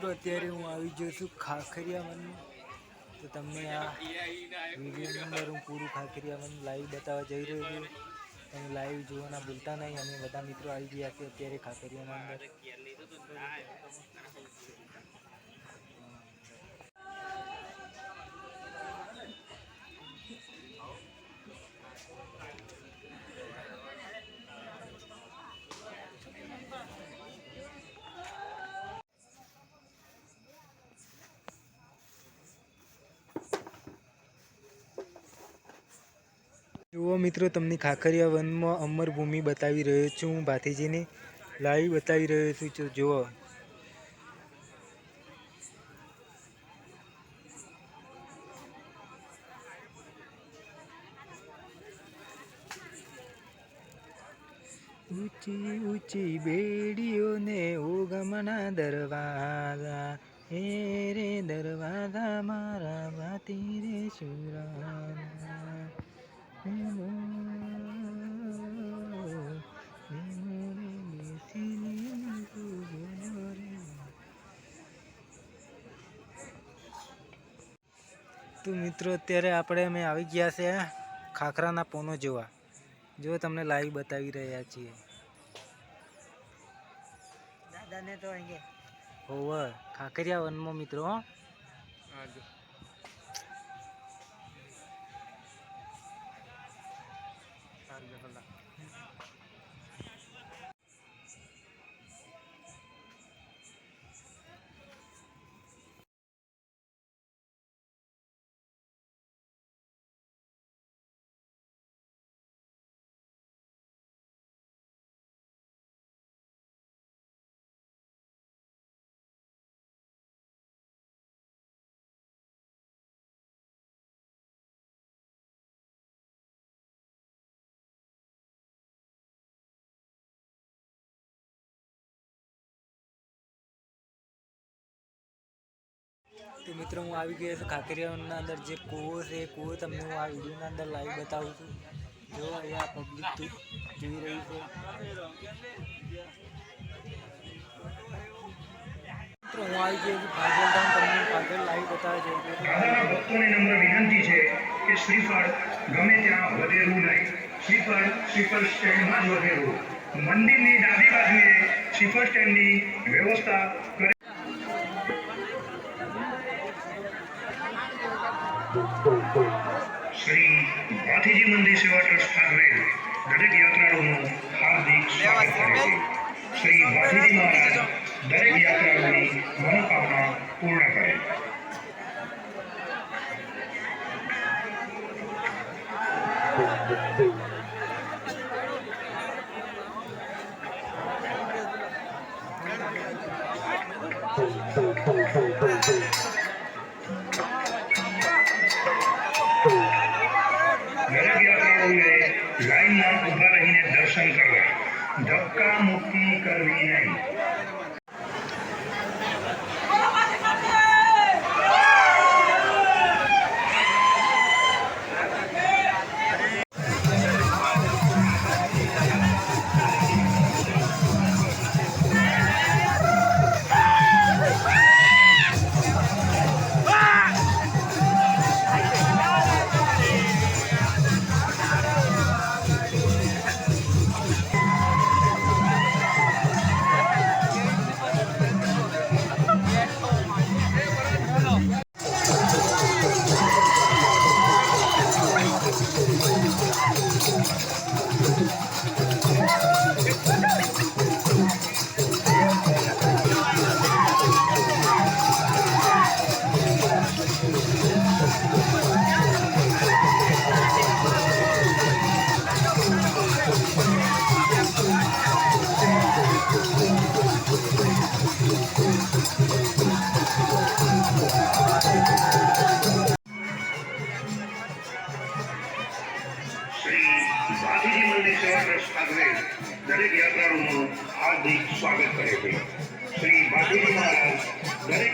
મિત્રો અત્યારે હું આવી ગયો છું ખાખરિયા વન, તો તમને આ વિડીયોની અંદર હું પૂરું ખાખરિયા વન લાઈવ બતાવવા જઈ રહ્યો છું. તમે લાઈવ જોવાના ભૂલતા નહીં. અમે બધા મિત્રો આવી ગયા છે અત્યારે ખાખરિયાના અંદર. જુઓ મિત્રો, તમને ખાખરિયા વનમાં અમરભૂમિ બતાવી રહ્યો છું. હું ભાતીજીને લાઈવ બતાવી રહ્યો છું. જુઓ ઊંચી ઊંચી બેડીઓને ઓગમના દરવાજા, હે રે દરવાજા મારા ભાતી રે સુરાના. તો મિત્રો અત્યારે અમે આવી ગયા છે ખાખરાના પોનો જોવા. જો તમને લાઈવ બતાવી રહ્યા છીએ. દાદાને તો હોવે ખાખરિયા વનમાં મિત્રો. તો મિત્રો હું આવી ગયો છું ખાખરિયાના અંદર. જે કૂવો છે એ કૂવો તમને હું આ વિડીયોના અંદર લાઈવ બતાવું છું. જો અહીંયા પબ્લિક જોઈ રહી છે. મિત્રો હું આવી ગયો છું ફાજલ ધામ. તમને ફાજલ લાઈવ બતાવે છે. દાદાના ભક્તોને નમ્ર વિનંતી છે કે શ્રીફળ ગમે ત્યાં વધેરું નહીં. શ્રીફળ સ્ટેન્ડમાં જ વધેરું. મંદિરની ડાબી બાજુએ શ્રીફળ સ્ટેન્ડની વ્યવસ્થા કરે. શ્રી ભાથીજી મંદિર સેવા ટ્રસ્ટ ખાતે દરેક યાત્રાળુઓનું હાર્દિક સ્વાગત કરે છે. શ્રી ભાથીજી મહારાજ દરેક યાત્રાળુઓની મનોકામના પૂર્ણ કરે. દરેક યાત્રાળુઓએ લાઈનમાં ઊભા રહીને દર્શન કરવા. ધક્કા મુક્કી કરવી નહીં. ભાથીજી મંદિર સેવા ટ્રસ્ટ ખાતે દરેક યાત્રાળુઓનું હાર્દિક સ્વાગત કરે છે. શ્રી ભાથીજી મહારાજ દરેક